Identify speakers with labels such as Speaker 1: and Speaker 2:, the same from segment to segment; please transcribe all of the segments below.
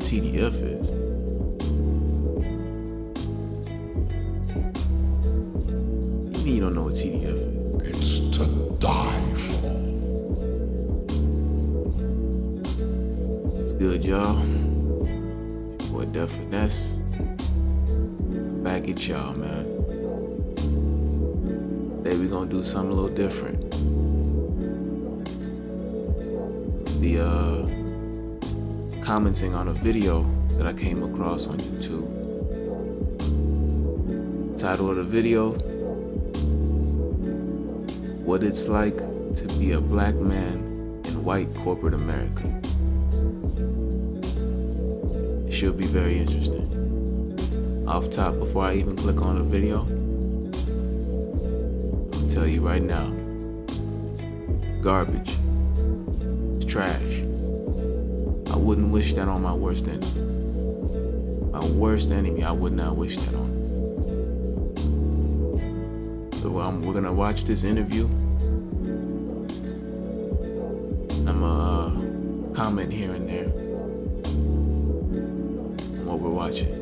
Speaker 1: TDF is. What do you mean you don't know what TDF is?
Speaker 2: It's to die for.
Speaker 1: What's good, y'all? It's your boy Def Finesse. I'm back at y'all, man. Today we gonna do something a little different. Be commenting on a video that I came across on YouTube. Title of the video: What It's Like to Be a Black Man in White Corporate America. It should be very interesting. Off top, before I even click on the video, I'll tell you right now, it's garbage. It's trash. I wouldn't wish that on my worst enemy. My worst enemy, I would not wish that on. So we're gonna watch this interview. I'm gonna comment here and there on what we're watching.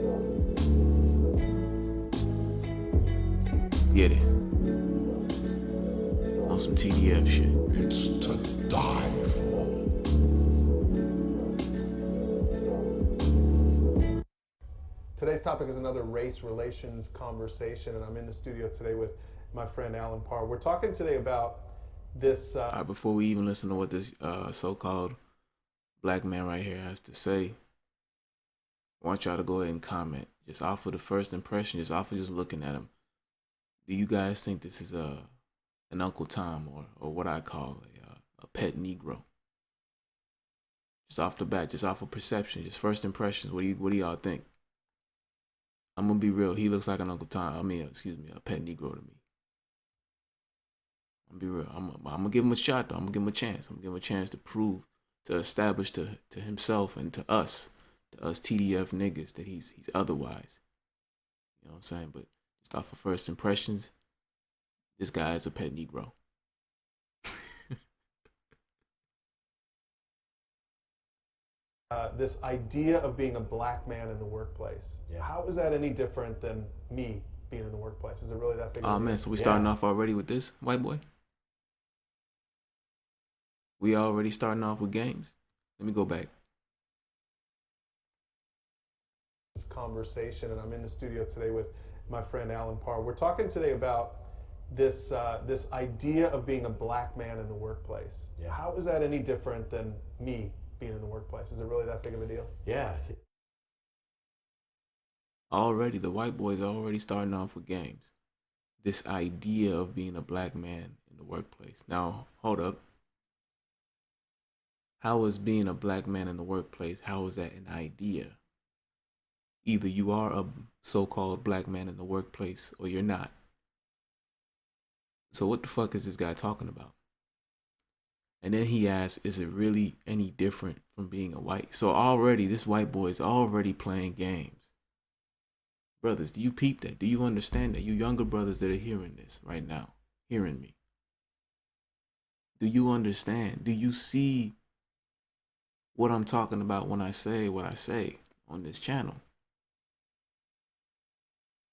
Speaker 1: Let's get it. On some TDF shit.
Speaker 2: It's to die for.
Speaker 3: Today's topic is another race relations conversation, and I'm in the studio today with my friend Alan Parr. We're talking today about this.
Speaker 1: All right, before we even listen to what this so-called black man right here has to say, I want y'all to go ahead and comment. Just off of the first impression, just off of just looking at him. Do you guys think this is an Uncle Tom or what I call a pet Negro? Just off the bat, just off of perception, just first impressions. What do y'all think? I'm gonna be real. He looks like an Uncle Tom. A pet Negro to me. I'm gonna be real. I'm gonna give him a shot though. I'm gonna give him a chance. I'm gonna give him a chance to prove, to establish to himself and to us TDF niggas that he's otherwise. You know what I'm saying? But just off of first impressions, this guy is a pet Negro.
Speaker 3: This idea of being a black man in the workplace.
Speaker 4: Yeah.
Speaker 3: How is that any different than me being in the workplace? Is it really that big of a
Speaker 1: Oh
Speaker 3: deal?
Speaker 1: man, so we starting off already with this, white boy? We already starting off with games? Let me go back.
Speaker 3: This conversation, and I'm in the studio today with my friend Alan Parr. We're talking today about this idea of being a black man in the workplace.
Speaker 4: Yeah.
Speaker 3: How is that any different than me being in the workplace? Is it really that big of a deal?
Speaker 4: Yeah.
Speaker 1: Already, the white boys are already starting off with games. This idea of being a black man in the workplace. Now, hold up. How is being a black man in the workplace, how is that an idea? Either you are a so-called black man in the workplace or you're not. So what the fuck is this guy talking about? And then he asks, is it really any different from being a white? So already, this white boy is already playing games. Brothers, do you peep that? Do you understand that? You younger brothers that are hearing this right now, hearing me. Do you understand? Do you see what I'm talking about when I say what I say on this channel?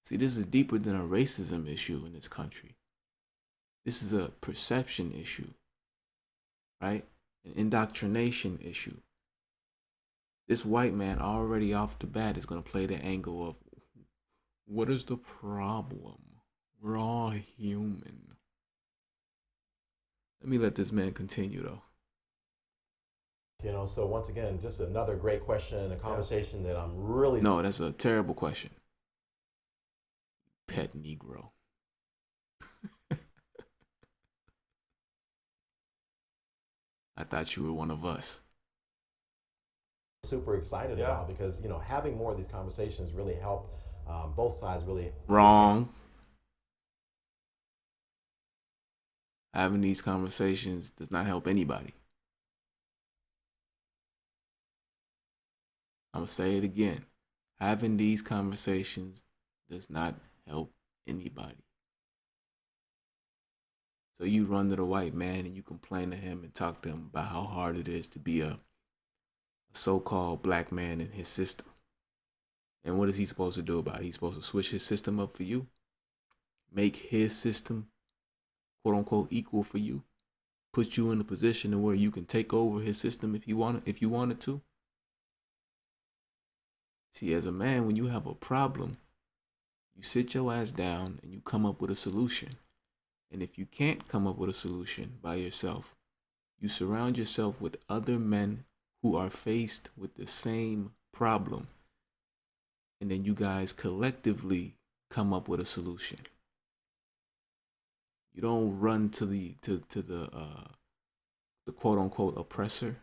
Speaker 1: See, this is deeper than a racism issue in this country. This is a perception issue, right? An indoctrination issue. This white man already off the bat is going to play the angle of, what is the problem? We're all human. Let me let this man continue though.
Speaker 4: You know, so once again, just another great question and a conversation that I'm really...
Speaker 1: No, that's a terrible question. Pet Negro. I thought you were one of us.
Speaker 4: super excited about, because, you know, having more of these conversations really help both sides really...
Speaker 1: Wrong. Having these conversations does not help anybody. I'm going to say it again. Having these conversations does not help anybody. So you run to the white man and you complain to him and talk to him about how hard it is to be a a so-called black man in his system. And what is he supposed to do about it? He's supposed to switch his system up for you, make his system quote unquote equal for you, put you in a position where you can take over his system if you wanted to. See, as a man, when you have a problem, you sit your ass down and you come up with a solution. And if you can't come up with a solution by yourself, you surround yourself with other men who are faced with the same problem. And then you guys collectively come up with a solution. You don't run to the quote unquote oppressor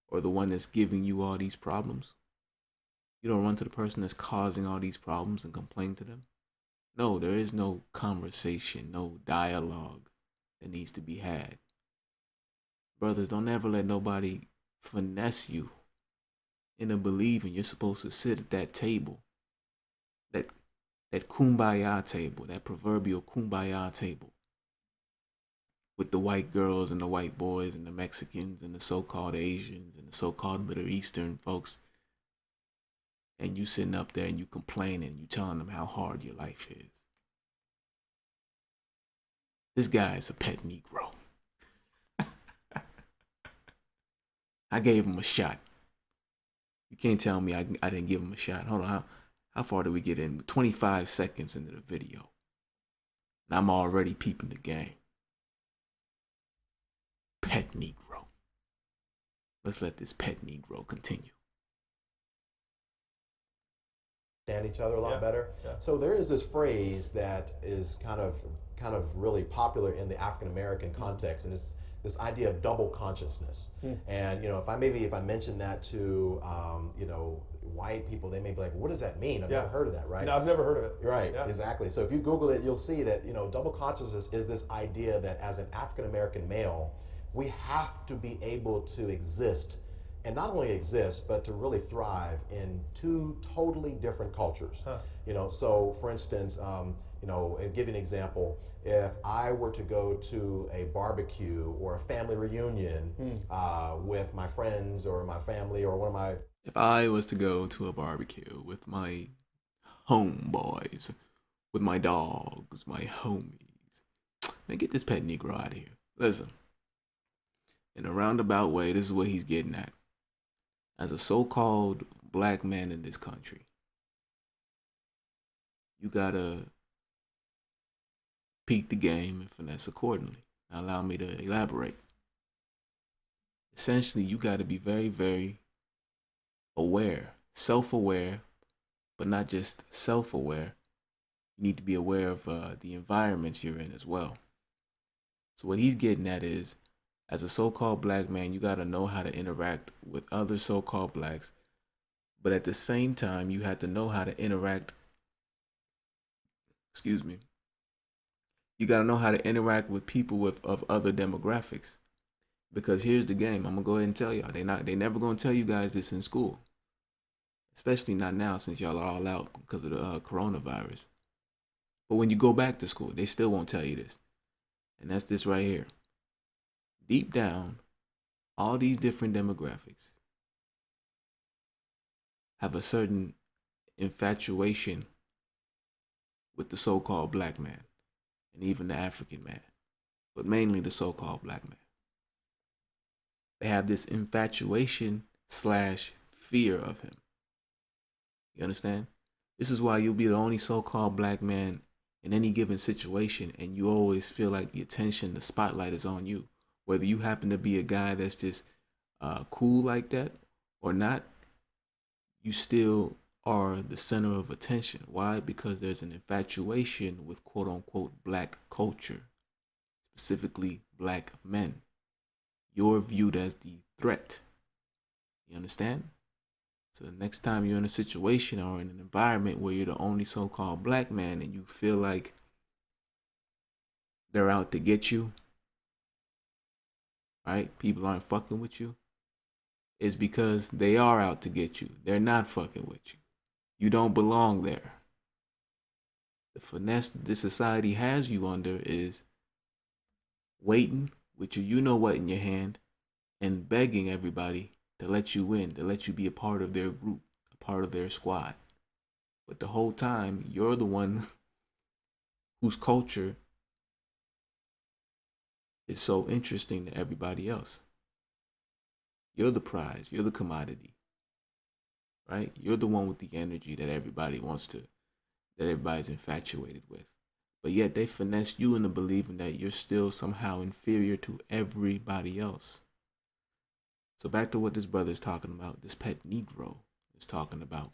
Speaker 1: or the one that's giving you all these problems. You don't run to the person that's causing all these problems and complain to them. No, there is no conversation, no dialogue that needs to be had. Brothers, don't ever let nobody finesse you into believing you're supposed to sit at that table, that kumbaya table, that proverbial kumbaya table, with the white girls and the white boys and the Mexicans and the so-called Asians and the so-called Middle Eastern folks. And you sitting up there and you complaining, you telling them how hard your life is. This guy is a pet Negro. I gave him a shot. You can't tell me I didn't give him a shot. Hold on, how far did we get in? 25 seconds into the video. And I'm already peeping the game. Pet Negro. Let's let this pet Negro continue.
Speaker 4: Each other a lot better. Yeah. So there is this phrase that is kind of really popular in the African American context, and it's this idea of double consciousness. And if I mention that to white people, they may be like, "What does that mean? I've never heard of that." Right?
Speaker 3: No, I've never heard of it.
Speaker 4: Right. Yeah. Exactly. So if you Google it, you'll see that double consciousness is this idea that as an African American male, we have to be able to exist. And not only exist, but to really thrive in two totally different cultures. So for instance, and give you an example, if I were to go to a barbecue or a family reunion with my friends or my family or one of my...
Speaker 1: If I was to go to a barbecue with my homeboys, with my dogs, my homies, man, get this pet Negro out of here. Listen, in a roundabout way, this is what he's getting at. As a so-called black man in this country, you gotta peek the game and finesse accordingly. Now allow me to elaborate. Essentially, you gotta be very, very aware, self-aware, but not just self-aware. You need to be aware of the environments you're in as well. So what he's getting at is, as a so-called black man, you got to know how to interact with other so-called blacks. But at the same time, you have to know how to interact. You got to know how to interact with people of other demographics. Because here's the game. I'm going to go ahead and tell y'all. They never going to tell you guys this in school. Especially not now, since y'all are all out because of the coronavirus. But when you go back to school, they still won't tell you this. And that's this right here. Deep down, all these different demographics have a certain infatuation with the so-called black man and even the African man, but mainly the so-called black man. They have this infatuation / fear of him. You understand? This is why you'll be the only so-called black man in any given situation, and you always feel like the attention, the spotlight is on you. Whether you happen to be a guy that's just cool like that or not, you still are the center of attention. Why? Because there's an infatuation with quote unquote black culture, specifically black men. You're viewed as the threat. You understand? So the next time you're in a situation or in an environment where you're the only so-called black man and you feel like they're out to get you, right? People aren't fucking with you. It's because they are out to get you. They're not fucking with you. You don't belong there. The finesse this society has you under is waiting with your you know what in your hand and begging everybody to let you in, to let you be a part of their group, a part of their squad. But the whole time, you're the one whose culture is so interesting to everybody else. You're the prize, you're the commodity, right? You're the one with the energy that everybody's infatuated with. But yet they finesse you into believing that you're still somehow inferior to everybody else. So back to what this brother is talking about, this pet Negro is talking about.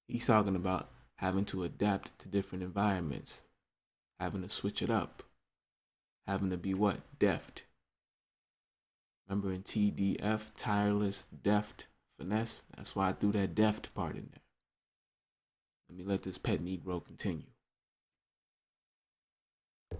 Speaker 1: He's talking about having to adapt to different environments, having to switch it up, having to be what? Deft. Remember in TDF, tireless, deft, finesse? That's why I threw that deft part in there. Let me let this pet Negro continue.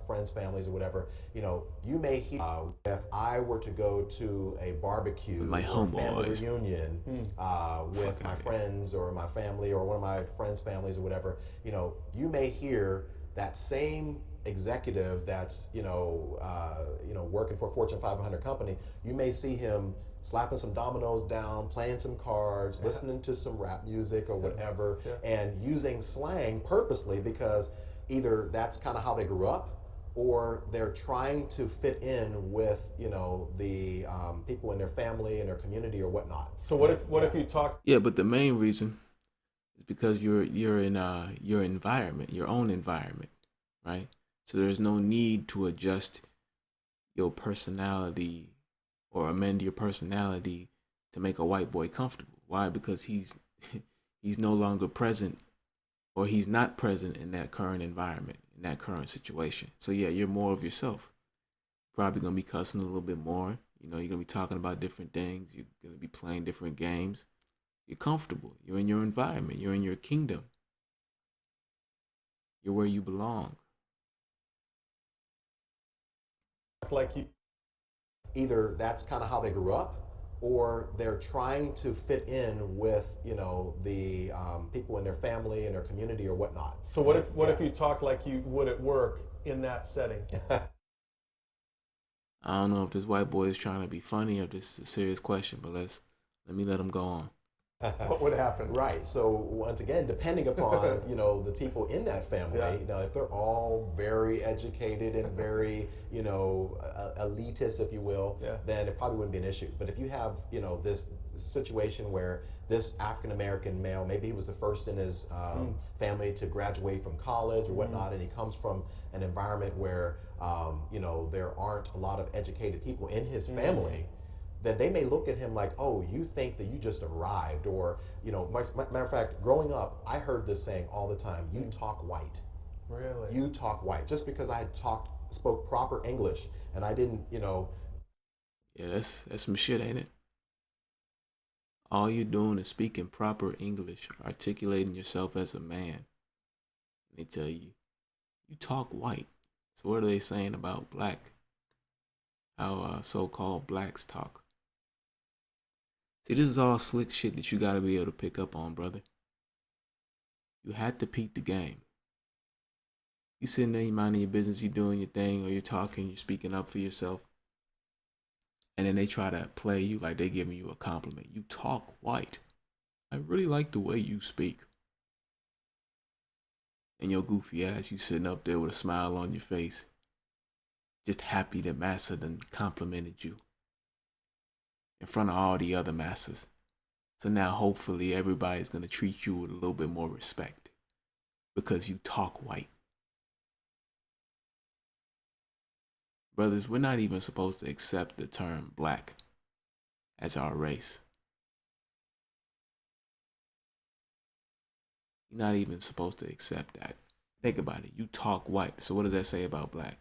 Speaker 4: Friends, families, or whatever, you may hear if I were to go to a barbecue,
Speaker 1: my
Speaker 4: or family
Speaker 1: homeboys,
Speaker 4: reunion with my friends or my family or one of my friends' families or whatever, you may hear that same executive that's working for a Fortune 500 company. You may see him slapping some dominoes down, playing some cards, listening to some rap music or whatever, and using slang purposely because either that's kind of how they grew up, or they're trying to fit in with the people in their family and their community or whatnot.
Speaker 3: So what if you talk?
Speaker 1: Yeah, but the main reason is because you're in your environment, your own environment, right? So there's no need to adjust your personality or amend your personality to make a white boy comfortable. Why? Because he's no longer present, or he's not present in that current environment, in that current situation. So yeah, you're more of yourself. Probably gonna be cussing a little bit more. You're gonna be talking about different things. You're gonna be playing different games. You're comfortable. You're in your environment. You're in your kingdom. You're where you belong.
Speaker 3: Like you
Speaker 4: Either that's kind of how they grew up, or they're trying to fit in with the people in their family and their community or whatnot.
Speaker 3: So what if you talk like you would at work in that setting?
Speaker 1: I don't know if this white boy is trying to be funny or if this is a serious question, but let me let him go on.
Speaker 3: What would happen?
Speaker 4: Right. So once again, depending upon the people in that family, if they're all very educated and very elitist, if you will, then it probably wouldn't be an issue. But if you have this situation where this African American male, maybe he was the first in his family to graduate from college or whatnot, and he comes from an environment where there aren't a lot of educated people in his family. Then they may look at him like, oh, you think that you just arrived, or, matter of fact, growing up, I heard this saying all the time, you talk white.
Speaker 3: Really?
Speaker 4: You talk white. Just because I spoke proper English and I didn't,
Speaker 1: Yeah, that's some shit, ain't it? All you're doing is speaking proper English, articulating yourself as a man. And they tell you, you talk white. So what are they saying about black? How so-called blacks talk? See, this is all slick shit that you gotta be able to pick up on, brother. You had to peep the game. You sitting there, you minding your business, you doing your thing, or you're talking, you're speaking up for yourself. And then they try to play you like they giving you a compliment. You talk white. I really like the way you speak. And your goofy ass, you sitting up there with a smile on your face, just happy that Massa done complimented you in front of all the other Massas. So now hopefully everybody's going to treat you with a little bit more respect because you talk white. Brothers, we're not even supposed to accept the term black as our race. You're not even supposed to accept that. Think about it. You talk white. So what does that say about black?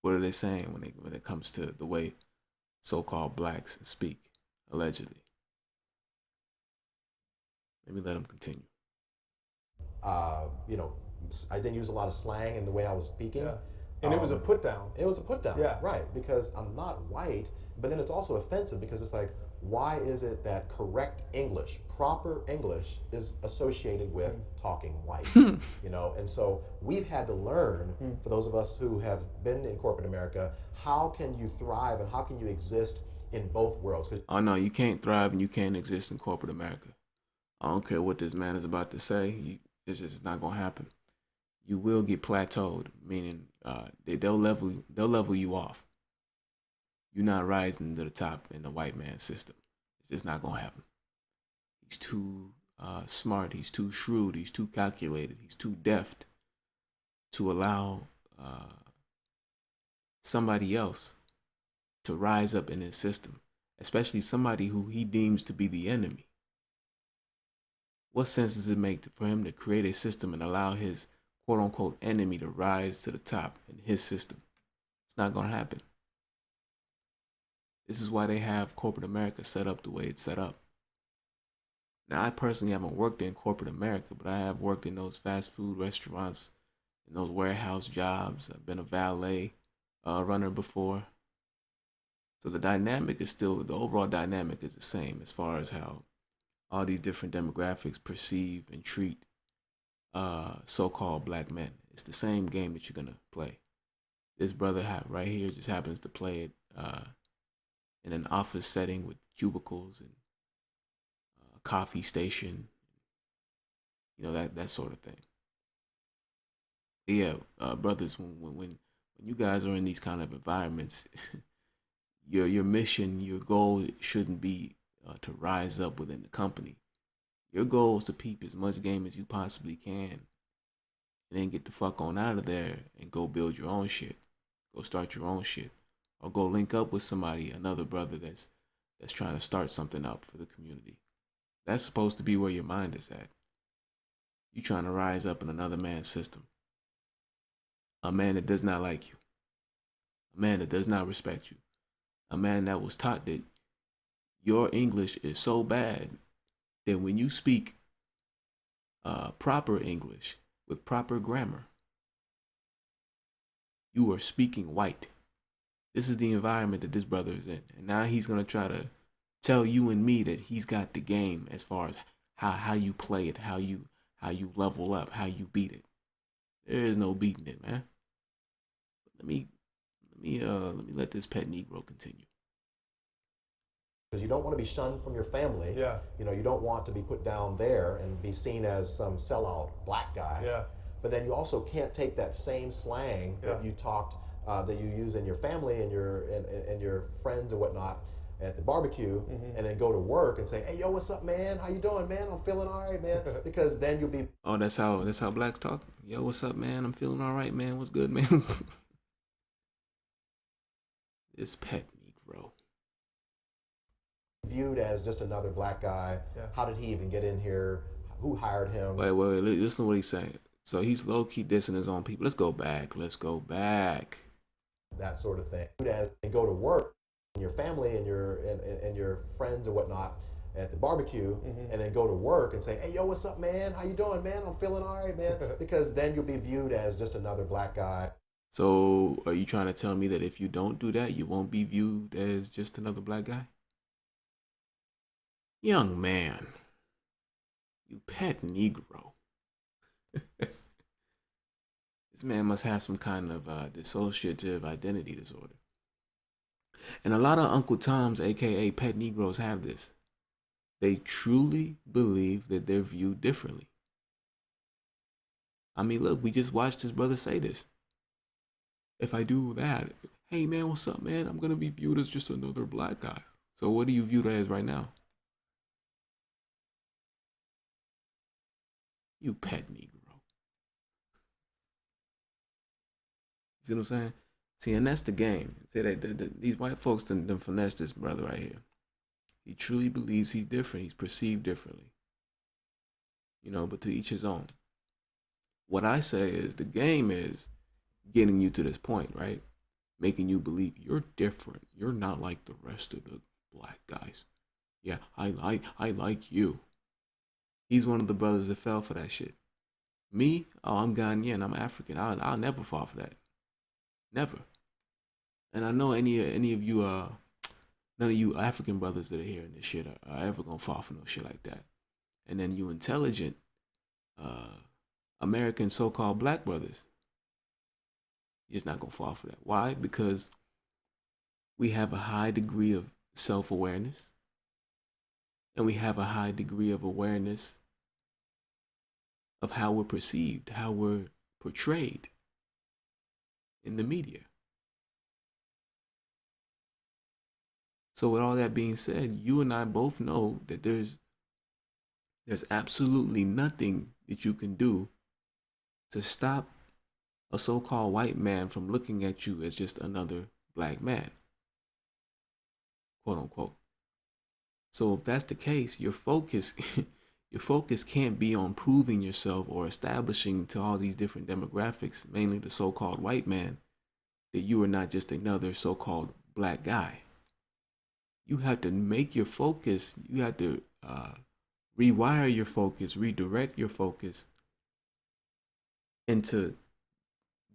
Speaker 1: What are they saying when it comes to the way so-called blacks speak, allegedly? Let me let them continue.
Speaker 4: I didn't use a lot of slang in the way I was speaking.
Speaker 3: Yeah. And it was a put down.
Speaker 4: It was a put down.
Speaker 3: Yeah.
Speaker 4: Right. Because I'm not white, but then it's also offensive because it's like, why is it that correct English, proper English, is associated with talking white? And so we've had to learn, for those of us who have been in corporate America, how can you thrive and how can you exist in both worlds?
Speaker 1: Oh no, you can't thrive and you can't exist in corporate America. I don't care what this man is about to say. It's just not gonna happen. You will get plateaued, meaning they'll level you off. You're not rising to the top in the white man's system. It's just not gonna happen. He's too smart. He's too shrewd. He's too calculated. He's too deft to allow somebody else to rise up in his system, especially somebody who he deems to be the enemy. What sense does it make for him to create a system and allow his quote unquote enemy to rise to the top in his system? It's not going to happen. This is why they have corporate America set up the way it's set up. Now, I personally haven't worked in corporate America, but I have worked in those fast food restaurants, in those warehouse jobs. I've been a valet runner before. So the overall dynamic is the same as far as how all these different demographics perceive and treat so-called black men. It's the same game that you're going to play. This brother right here just happens to play it in an office setting with cubicles and a coffee station, that sort of thing. Yeah, brothers, when you guys are in these kind of environments, your mission, your goal shouldn't be to rise up within the company. Your goal is to peep as much game as you possibly can, and then get the fuck on out of there and go build your own shit, go start your own shit, or go link up with somebody, another brother that's trying to start something up for the community. That's supposed to be where your mind is at. You trying to rise up in another man's system, a man that does not like you, a man that does not respect you, a man that was taught that your English is so bad that when you speak proper English with proper grammar, you are speaking white. This is the environment that this brother is in. And now he's going to try to tell you and me that he's got the game as far as how you play it, how you level up, how you beat it. There is no beating it, man. Let me let this pet Negro continue.
Speaker 4: Because you don't want to be shunned from your family.
Speaker 3: Yeah.
Speaker 4: You don't want to be put down there and be seen as some sellout black guy.
Speaker 3: Yeah.
Speaker 4: But then you also can't take that same slang that you talked, that you use in your family and your friends and whatnot at the barbecue, and then go to work and say, "Hey, yo, what's up, man? How you doing, man? I'm feeling all right, man." Because then you'll be.
Speaker 1: Oh, that's how blacks talk. Yo, what's up, man? I'm feeling all right, man. What's good, man? This pet Negro.
Speaker 4: Viewed as just another black guy.
Speaker 3: Yeah.
Speaker 4: How did he even get in here? Who hired him?
Speaker 1: Wait, listen to what he's saying. So he's low-key dissing his own people. Let's go back.
Speaker 4: That sort of thing. And go to work, and your family and your friends and whatnot at the barbecue, and then go to work and say, "Hey, yo, what's up, man? How you doing, man? I'm feeling all right, man." Because then you'll be viewed as just another black guy.
Speaker 1: So are you trying to tell me that if you don't do that, you won't be viewed as just another black guy? Young man, you pet Negro. This man must have some kind of dissociative identity disorder. And a lot of Uncle Toms, aka pet Negroes, have this. They truly believe that they're viewed differently. I mean, look, we just watched his brother say this. If I do that, hey man, what's up, man? I'm gonna be viewed as just another black guy. So what do you view that as right now? You pet Negro. You see what I'm saying? See, and that's the game. These white folks done finesse this brother right here. He truly believes he's different. He's perceived differently. But to each his own. What I say is the game is getting you to this point, right? Making you believe you're different. You're not like the rest of the black guys. Yeah, I like you. He's one of the brothers that fell for that shit. Me? Oh, I'm Ghanaian. I'm African. I'll never fall for that. Never. And I know any of you none of you African brothers that are hearing this shit are ever gonna fall for no shit like that. And then you intelligent uh, American so-called black brothers, you're just not gonna fall for that. Why? Because we have a high degree of self-awareness, and we have a high degree of awareness of how we're perceived, how we're portrayed in the media. So with all that being said, you and I both know that there's absolutely nothing that you can do to stop a so-called white man from looking at you as just another black man, quote unquote. So if that's the case, your focus your focus can't be on proving yourself or establishing to all these different demographics, mainly the so-called white man, that you are not just another so-called black guy. You have to make your focus, you have to rewire your focus, redirect your focus into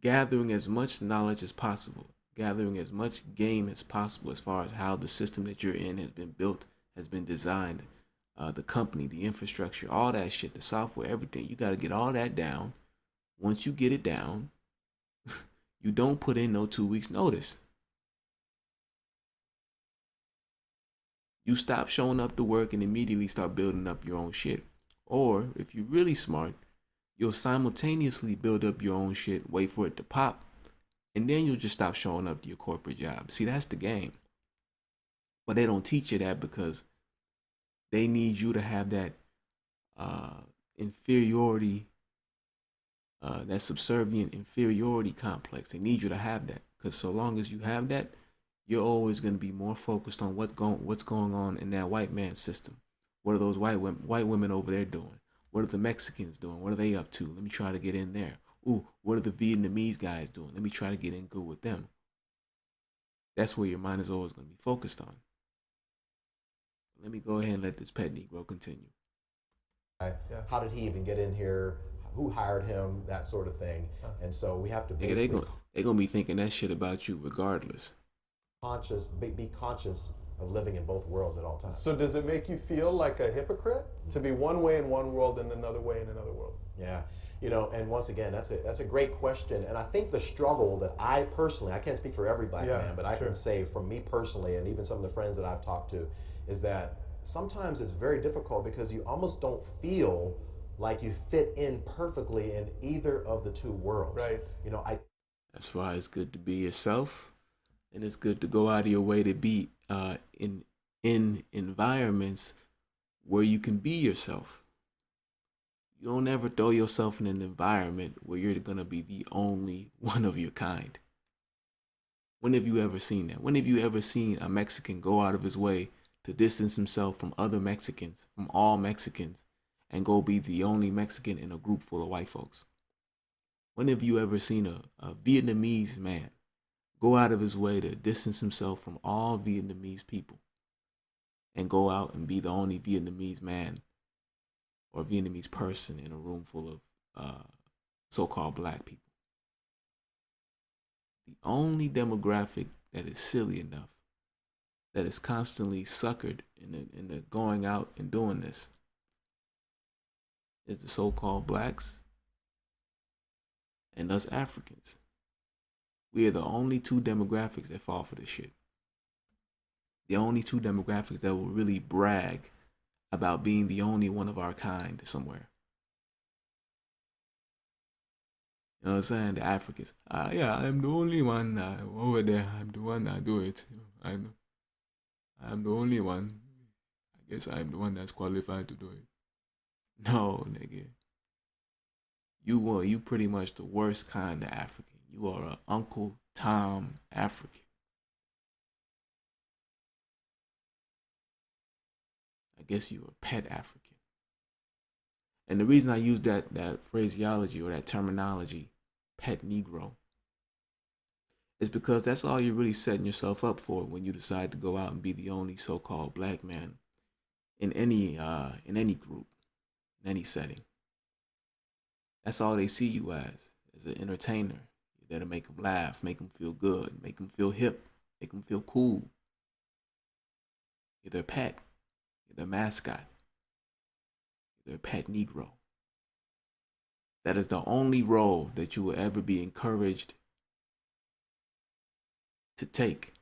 Speaker 1: gathering as much knowledge as possible, gathering as much game as possible as far as how the system that you're in has been built, has been designed, the company, the infrastructure, all that shit, the software, everything. You got to get all that down. Once you get it down, you don't put in no 2 weeks notice. You stop showing up to work and immediately start building up your own shit. Or if you're really smart, you'll simultaneously build up your own shit, wait for it to pop, and then you'll just stop showing up to your corporate job. See, that's the game. But they don't teach you that because they need you to have that inferiority, that subservient inferiority complex. They need you to have that because so long as you have that, you're always going to be more focused on what's going on in that white man system. What are those white women over there doing? What are the Mexicans doing? What are they up to? Let me try to get in there. Ooh, what are the Vietnamese guys doing? Let me try to get in good with them. That's where your mind is always going to be focused on. Let me go ahead and let this pet Negro continue.
Speaker 4: How did he even get in here? Who hired him? That sort of thing. And so we have to basically
Speaker 1: they're gonna be thinking that shit about you regardless.
Speaker 4: Be conscious of living in both worlds at all times.
Speaker 3: So does it make you feel like a hypocrite to be one way in one world and another way in another world?
Speaker 4: Yeah. And once again, that's a great question. And I think the struggle that I personally, I can't speak for every black man, but I can say from me personally, and even some of the friends that I've talked to, is that sometimes it's very difficult because you almost don't feel like you fit in perfectly in either of the two worlds.
Speaker 3: Right.
Speaker 1: That's why it's good to be yourself, and it's good to go out of your way to be in environments where you can be yourself. You don't ever throw yourself in an environment where you're gonna be the only one of your kind. When have you ever seen that? When have you ever seen a Mexican go out of his way to distance himself from other Mexicans, from all Mexicans, and go be the only Mexican in a group full of white folks? When have you ever seen a Vietnamese man go out of his way to distance himself from all Vietnamese people and go out and be the only Vietnamese man or Vietnamese person in a room full of so-called black people? The only demographic that is silly enough, that is constantly suckered in the going out and doing this, is the so-called blacks and us Africans. We are the only two demographics that fall for this shit. The only two demographics that will really brag about being the only one of our kind somewhere. You know what I'm saying? The Africans. Yeah, I'm the only one over there. I'm the one that do it. I'm the only one. I guess I'm the one that's qualified to do it. No, nigga. You pretty much the worst kind of African. You are a Uncle Tom African. I guess you're a pet African. And the reason I use that phraseology or that terminology, pet Negro, is because that's all you're really setting yourself up for when you decide to go out and be the only so-called black man in any group, in any setting. That's all they see you as an entertainer. You're there to make them laugh, make them feel good, make them feel hip, make them feel cool. You're their pet. You're their mascot. You're their pet Negro. That is the only role that you will ever be encouraged to take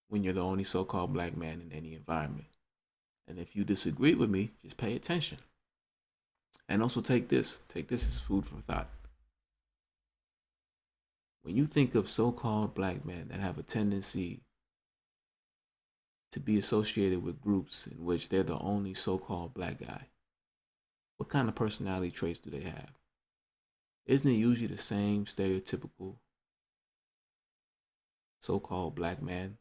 Speaker 1: when you're the only so-called black man in any environment. And if you disagree with me, just pay attention. And also take this. Take this as food for thought. When you think of so-called black men that have a tendency to be associated with groups in which they're the only so-called black guy, what kind of personality traits do they have? Isn't it usually the same stereotypical so-called black man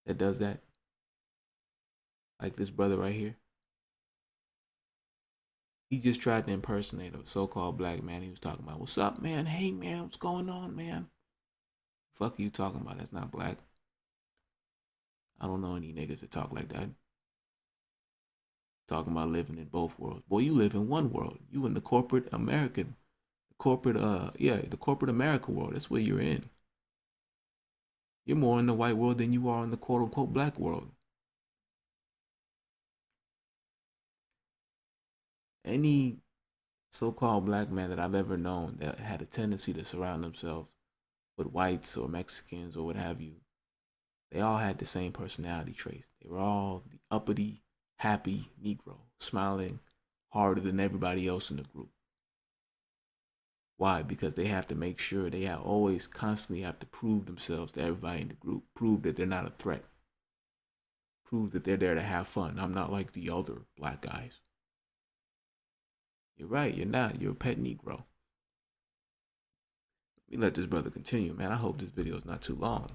Speaker 1: that does that? Like this brother right here. He just tried to impersonate a so-called black man. He was talking about, what's up, man? Hey, man, what's going on, man? Fuck are you talking about? That's not black. I don't know any niggas that talk like that. Talking about living in both worlds. Boy, you live in one world. You in the corporate American, the corporate America world. That's where you're in. You're more in the white world than you are in the quote-unquote black world. Any so-called black man that I've ever known that had a tendency to surround themselves with whites or Mexicans or what have you, they all had the same personality traits. They were all the uppity, happy Negro, smiling harder than everybody else in the group. Why? Because they have to make sure they always constantly have to prove themselves to everybody in the group, prove that they're not a threat, prove that they're there to have fun. I'm not like the other black guys. You're right, you're not. You're a pet Negro. Let me let this brother continue, man. I hope this video is not too long.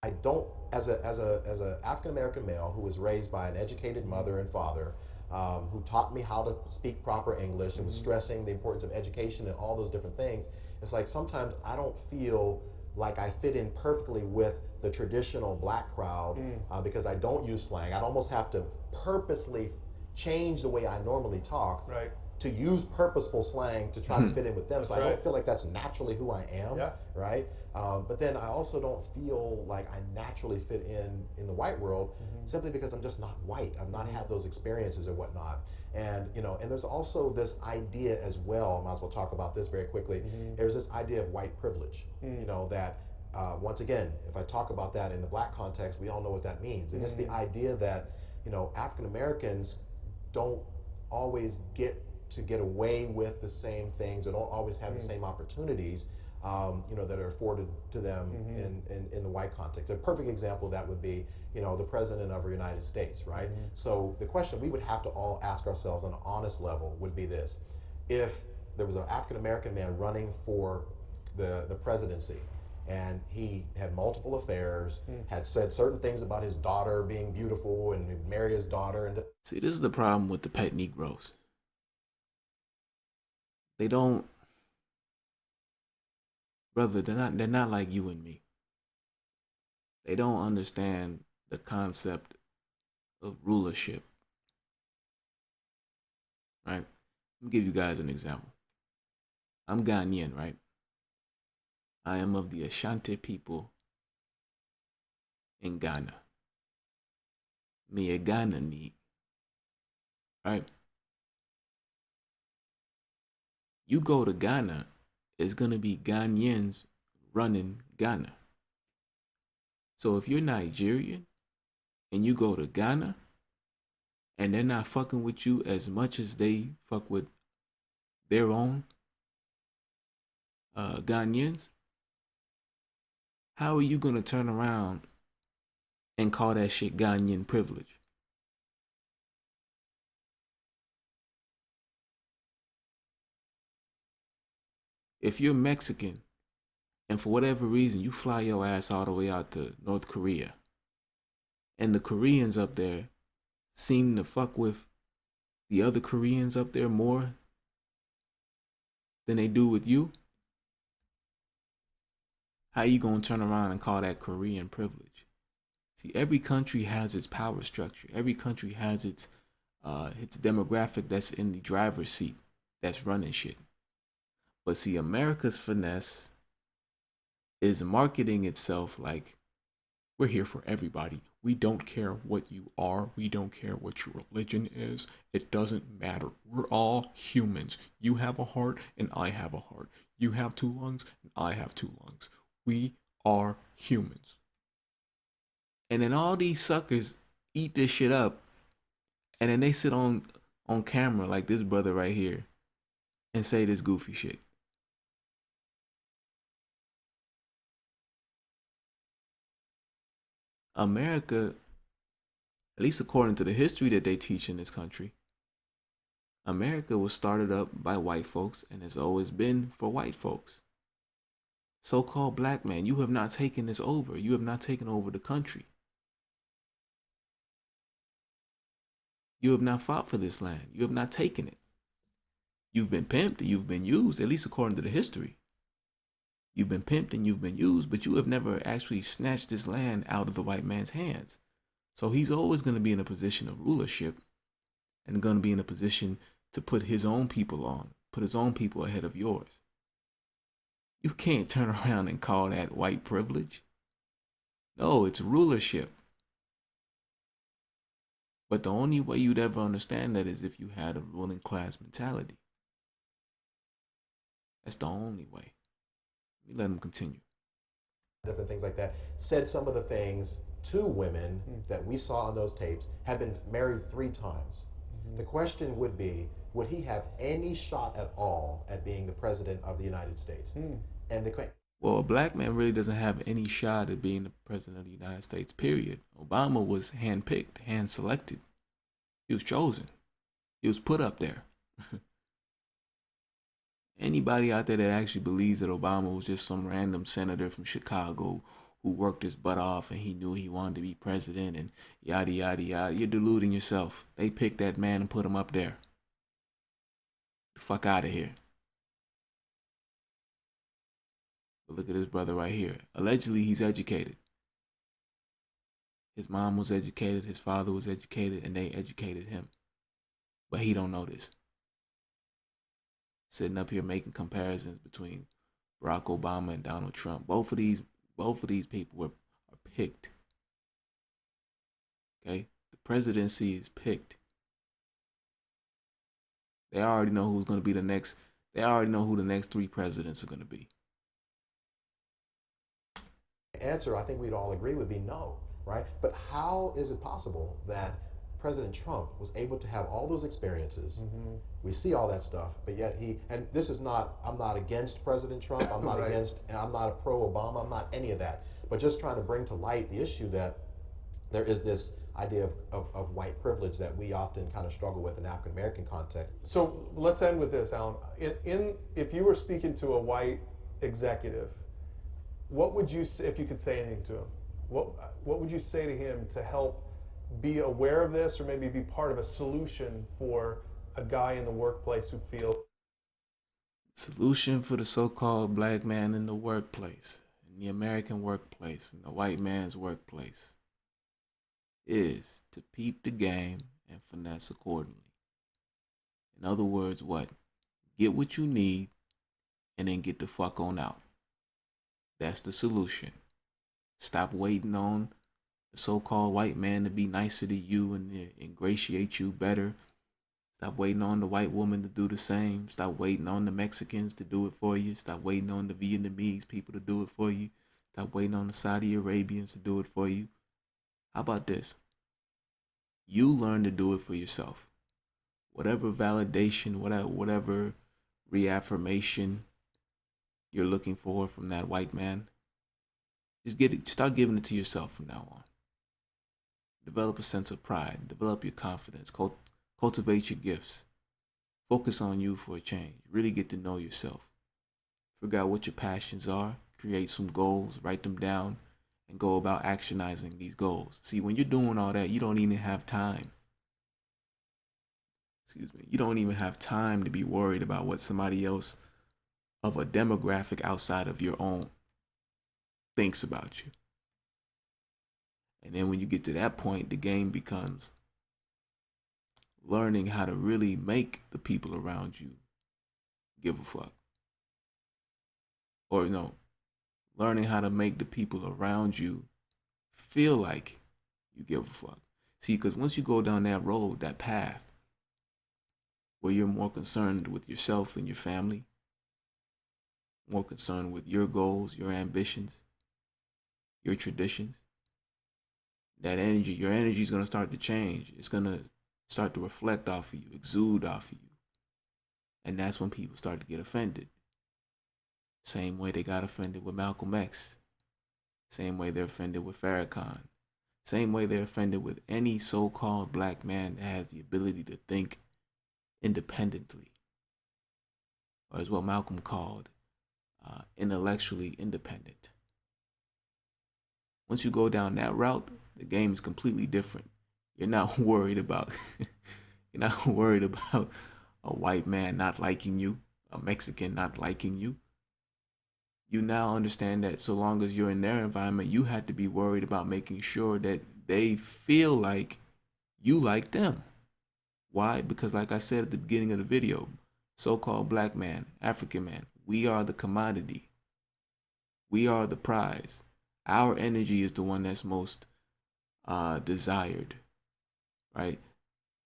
Speaker 4: I don't, as a African American male who was raised by an educated mother and father, who taught me how to speak proper English and was stressing the importance of education and all those different things. It's like sometimes I don't feel like I fit in perfectly with the traditional black crowd because I don't use slang. I'd almost have to purposely change the way I normally talk to use purposeful slang to try to fit in with them. So I don't feel like that's naturally who I am, right? But then I also don't feel like I naturally fit in the white world simply because I'm just not white. I've not had those experiences or whatnot. And and there's also this idea as well, I might as well talk about this very quickly. There's this idea of white privilege, that once again, if I talk about that in the black context, we all know what that means. And it's the idea that, African Americans don't always get away with the same things or don't always have the same opportunities that are afforded to them in the white context. A perfect example of that would be the president of the United States, right? So the question we would have to all ask ourselves on an honest level would be this: if there was an African American man running for the presidency and he had multiple affairs, had said certain things about his daughter being beautiful and he'd marry his daughter. And
Speaker 1: see, this is the problem with the pet Negroes. They don't, brother, they're not like you and me. They don't understand the concept of rulership. Right? Let me give you guys an example. I'm Ghanaian, right? I am of the Ashanti people in Ghana. Me a Ghana need. Right? You go to Ghana, it's gonna be Ghanaians running Ghana. So if you're Nigerian and you go to Ghana and they're not fucking with you as much as they fuck with their own Ghanaians, how are you gonna turn around and call that shit Ghanaian privilege? If you're Mexican and for whatever reason you fly your ass all the way out to North Korea and the Koreans up there seem to fuck with the other Koreans up there more than they do with you, how you gonna turn around and call that Korean privilege? See, every country has its power structure. Every country has its demographic that's in the driver's seat that's running shit. But see, America's finesse is marketing itself like we're here for everybody. We don't care what you are. We don't care what your religion is. It doesn't matter. We're all humans. You have a heart and I have a heart. You have two lungs and I have two lungs. We are humans. And then all these suckers eat this shit up, and then they sit on camera like this brother right here and say this goofy shit. America, at least according to the history that they teach in this country, America was started up by white folks and has always been for white folks. So-called black man, you have not taken this over. You have not taken over the country. You have not fought for this land. You have not taken it. You've been pimped and you've been used, at least according to the history. You've been pimped and you've been used, but you have never actually snatched this land out of the white man's hands. So he's always going to be in a position of rulership and going to be in a position to put his own people on, put his own people ahead of yours. You can't turn around and call that white privilege. No, it's rulership. But the only way you'd ever understand that is if you had a ruling class mentality. That's the only way. Let me let him continue.
Speaker 4: Different things like that, said some of the things to women that we saw on those tapes, had been married 3 times. The question would be, would he have any shot at all at being the president of the United States? And
Speaker 1: well, a black man really doesn't have any shot at being the president of the United States, period. Obama was handpicked, hand-selected. He was chosen. He was put up there. Anybody out there that actually believes that Obama was just some random senator from Chicago who worked his butt off and he knew he wanted to be president and yada, yada, yada, you're deluding yourself. They picked that man and put him up there. Get the fuck out of here. But look at this brother right here. Allegedly, he's educated. His mom was educated, his father was educated, and they educated him. But he don't know this. Sitting up here making comparisons between Barack Obama and Donald Trump. Both of these people are picked. Okay? The presidency is picked. They already know who's going to be the next. They already know who the next 3 presidents are going to be.
Speaker 4: Answer, I think we'd all agree, would be no, right? But how is it possible that President Trump was able to have all those experiences? We see all that stuff, but yet and this is not, I'm not against President Trump, I'm not
Speaker 3: Right.
Speaker 4: I'm not a pro-Obama, I'm not any of that, but just trying to bring to light the issue that there is this idea of white privilege that we often kind of struggle with in African American context.
Speaker 3: So let's end with this, Alan. If you were speaking to a white executive, what would you say, if you could say anything to him? What would you say to him to help be aware of this, or maybe be part of a solution for a guy in the workplace who feels?
Speaker 1: Solution for the so-called black man in the workplace, in the American workplace, in the white man's workplace, is to peep the game and finesse accordingly. In other words, what? Get what you need and then get the fuck on out. That's the solution. Stop waiting on the so-called white man to be nicer to you and ingratiate you better. Stop waiting on the white woman to do the same. Stop waiting on the Mexicans to do it for you. Stop waiting on the Vietnamese people to do it for you. Stop waiting on the Saudi Arabians to do it for you. How about this? You learn to do it for yourself. Whatever validation, whatever reaffirmation you're looking for from that white man, just start giving it to yourself from now on. Develop a sense of pride. Develop your confidence. Cultivate your gifts. Focus on you for a change. Really get to know yourself. Figure out what your passions are. Create some goals. Write them down. And go about actionizing these goals. See, when you're doing all that, you don't even have time. You don't even have time to be worried about what somebody else of a demographic outside of your own thinks about you. And then when you get to that point, the game becomes learning how to really make the people around you give a fuck. Or learning how to make the people around you feel like you give a fuck. See, because once you go down that road, that path, where you're more concerned with yourself and your family, more concerned with your goals, your ambitions, your traditions, that energy, your energy is going to start to change. It's going to start to reflect off of you, exude off of you. And that's when people start to get offended. Same way they got offended with Malcolm X. Same way they're offended with Farrakhan. Same way they're offended with any so-called black man that has the ability to think independently. Or as what Malcolm called intellectually independent. Once you go down that route, the game is completely different. You're not worried about you're not worried about a white man not liking you, a Mexican not liking you. You now understand that so long as you're in their environment, you had to be worried about making sure that they feel like you like them. Why? Because like I said at the beginning of the video, so-called black man, African man, we are the commodity. We are the prize. Our energy is the one that's most desired, right?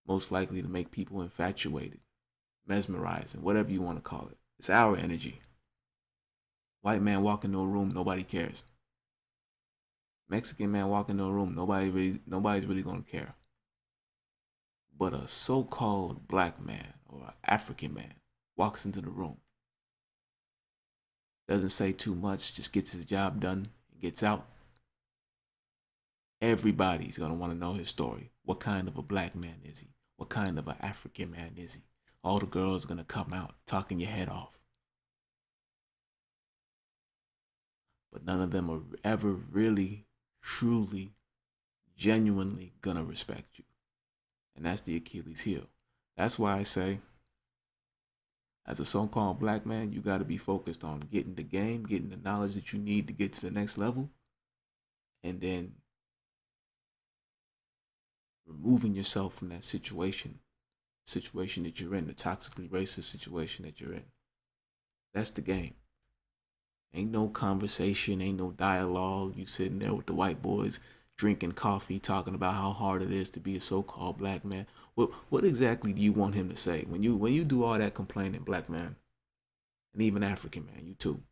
Speaker 1: Most likely to make people infatuated, mesmerizing, whatever you want to call it. It's our energy. White man walk into a room, nobody cares. Mexican man walk into a room, nobody's really gonna care. But a so-called black man or an African man walks into the room, doesn't say too much, just gets his job done and gets out. Everybody's gonna want to know his story. What kind of a black man is he? What kind of an African man is he? All the girls are gonna come out talking your head off. But none of them are ever really, truly, genuinely gonna respect you. And that's the Achilles heel. That's why I say, as a so-called black man, you gotta be focused on getting the game, getting the knowledge that you need to get to the next level, and then removing yourself from that situation that you're in, the toxically racist situation that you're in. That's the game. Ain't no conversation, ain't no dialogue. You sitting there with the white boys drinking coffee, talking about how hard it is to be a so-called black man. What exactly do you want him to say when you do all that complaining, black man, and even African man, you too?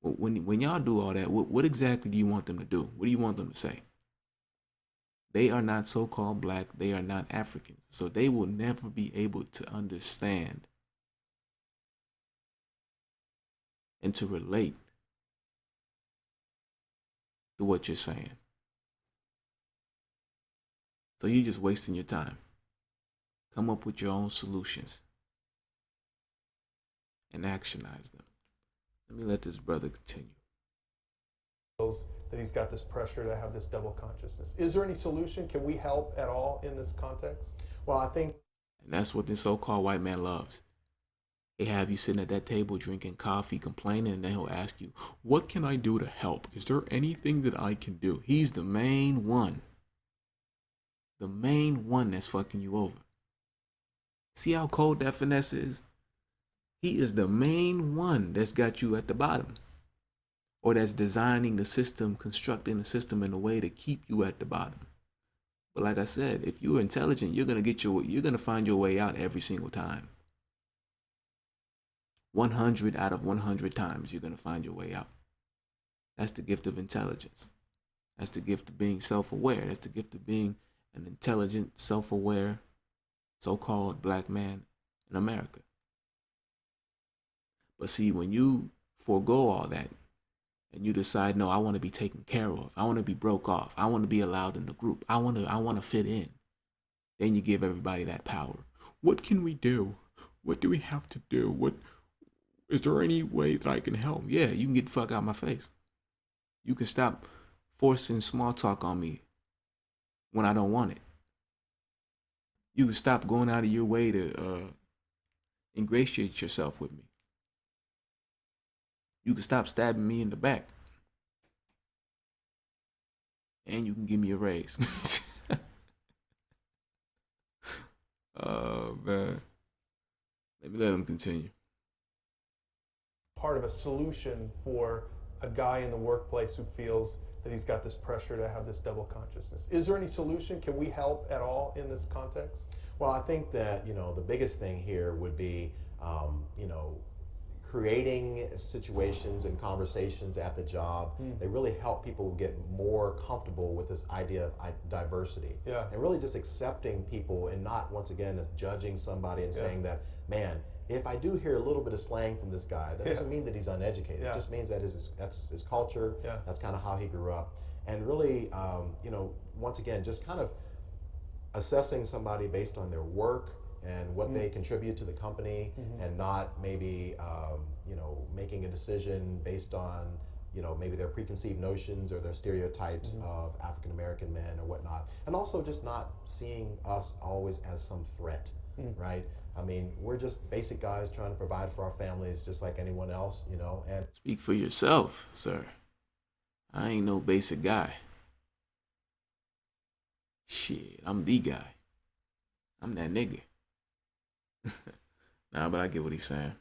Speaker 1: When y'all do all that, what exactly do you want them to do? What do you want them to say? They are not so-called black. They are not Africans, so they will never be able to understand and to relate to what you're saying. So you're just wasting your time. Come up with your own solutions and actionize them. Let me let this brother continue.
Speaker 3: That he's got this pressure to have this double consciousness. Is there any solution? Can we help at all in this context?
Speaker 4: Well, I think.
Speaker 1: And that's what this so-called white man loves. They have you sitting at that table drinking coffee, complaining, and then he'll ask you, what can I do to help? Is there anything that I can do? He's the main one. The main one that's fucking you over. See how cold that finesse is? He is the main one that's got you at the bottom. Or that's designing the system, constructing the system in a way to keep you at the bottom. But like I said, if you're intelligent, you're gonna find your way out every single time. 100 out of 100 times you're gonna find your way out. That's the gift of intelligence. That's the gift of being self-aware. That's the gift of being an intelligent, self-aware, so-called black man in America. But see, when you forego all that and you decide, no, I want to be taken care of, I want to be broke off, I want to be allowed in the group, I want to fit in, then you give everybody that power. What can we do? What do we have to do? What is there any way that I can help? Yeah, you can get the fuck out of my face. You can stop forcing small talk on me when I don't want it. You can stop going out of your way to ingratiate yourself with me. You can stop stabbing me in the back. And you can give me a raise. Oh, man. Let me let him continue.
Speaker 3: Part of a solution for a guy in the workplace who feels that he's got this pressure to have this double consciousness? Is there any solution? Can we help at all in this context?
Speaker 4: Well, I think that the biggest thing here would be creating situations and conversations at the job. They really help people get more comfortable with this idea of diversity.
Speaker 3: Yeah.
Speaker 4: And really just accepting people and not, once again, judging somebody and saying that, man, if I do hear a little bit of slang from this guy, that doesn't mean that he's uneducated. It just means that that's his culture. That's kind of how he grew up. And really, once again, just kind of assessing somebody based on their work and what they contribute to the company, and not maybe making a decision based on maybe their preconceived notions or their stereotypes of African American men or whatnot, and also just not seeing us always as some threat, right? I mean, we're just basic guys trying to provide for our families just like anyone else, and
Speaker 1: Speak for yourself, sir. I ain't no basic guy. Shit, I'm the guy. I'm that nigga. Nah, but I get what he's saying.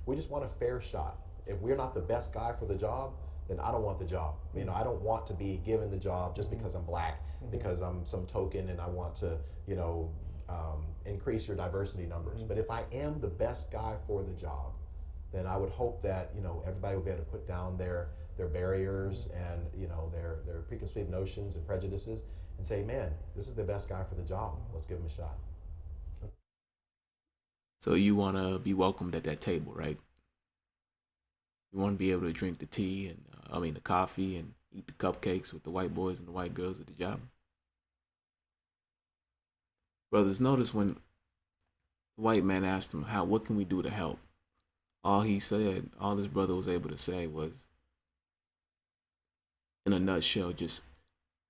Speaker 4: we just want a fair shot. If we're not the best guy for the job, then I don't want the job. I don't want to be given the job just because I'm black, because I'm some token and I want to, increase your diversity numbers. But if I am the best guy for the job, then I would hope that, everybody will be able to put down their barriers and, their preconceived notions and prejudices and say, man, this is the best guy for the job. Let's give him a shot.
Speaker 1: So you want to be welcomed at that table, right? You want to be able to drink the tea and, the coffee and eat the cupcakes with the white boys and the white girls at the job. Brothers, notice when the white man asked him, what can we do to help? All this brother was able to say was, in a nutshell, just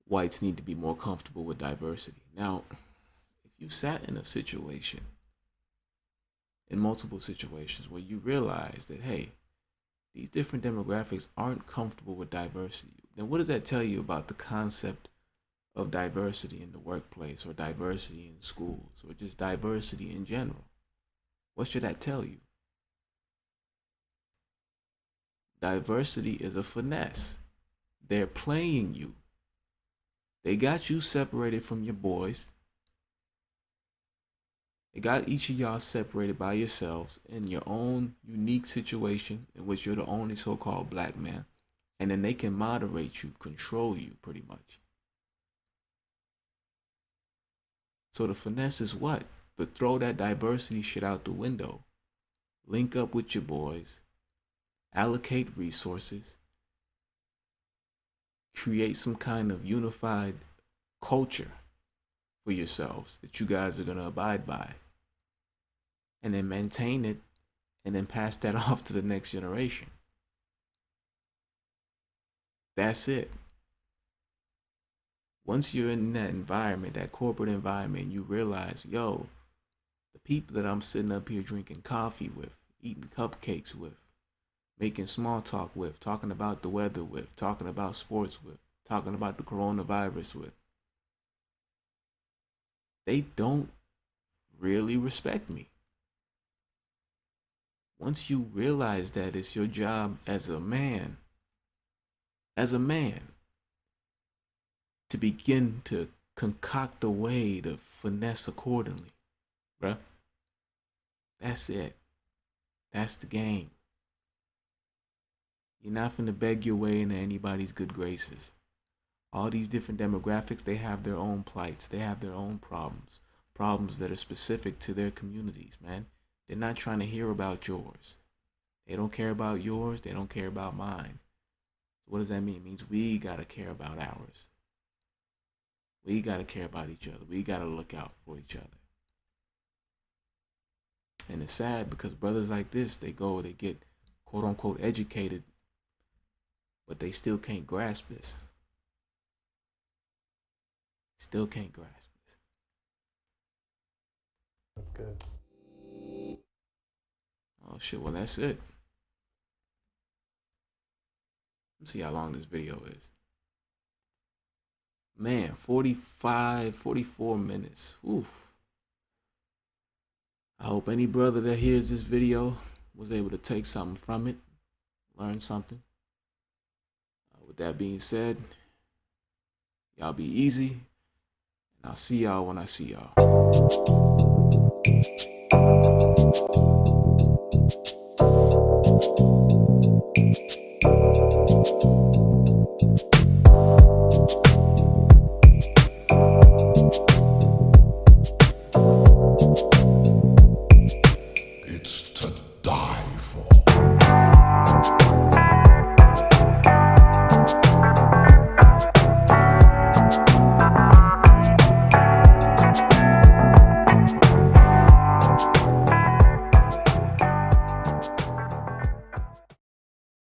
Speaker 1: whites need to be more comfortable with diversity. Now, if you sat in a situation, in multiple situations, where you realize that, hey, these different demographics aren't comfortable with diversity, then what does that tell you about the concept of diversity in the workplace, or diversity in schools, or just diversity in general? What should that tell you? Diversity is a finesse. They're playing you. They got you separated from your boys. They got each of y'all separated by yourselves in your own unique situation in which you're the only so-called black man. And then they can moderate you, control you pretty much. So the finesse is what? To throw that diversity shit out the window. Link up with your boys. Allocate resources. Create some kind of unified culture for yourselves that you guys are going to abide by. And then maintain it, and then pass that off to the next generation. That's it. Once you're in that environment, that corporate environment, you realize, the people that I'm sitting up here drinking coffee with, eating cupcakes with, making small talk with, talking about the weather with, talking about sports with, talking about the coronavirus with, they don't really respect me. Once you realize that, it's your job as a man, to begin to concoct a way to finesse accordingly, bruh. That's it. That's the game. You're not finna beg your way into anybody's good graces. All these different demographics, they have their own plights. They have their own problems that are specific to their communities, man. They're not trying to hear about yours. They don't care about yours. They don't care about mine. So what does that mean? It means we got to care about ours. We got to care about each other. We got to look out for each other. And it's sad because brothers like this, they get quote unquote educated, but they still can't grasp this. Still can't grasp this.
Speaker 3: That's good.
Speaker 1: Oh shit, well that's it. Let's see how long this video is. Man, 44 minutes. Oof. I hope any brother that hears this video was able to take something from it, learn something. that being said, y'all be easy, and I'll see y'all when I see y'all.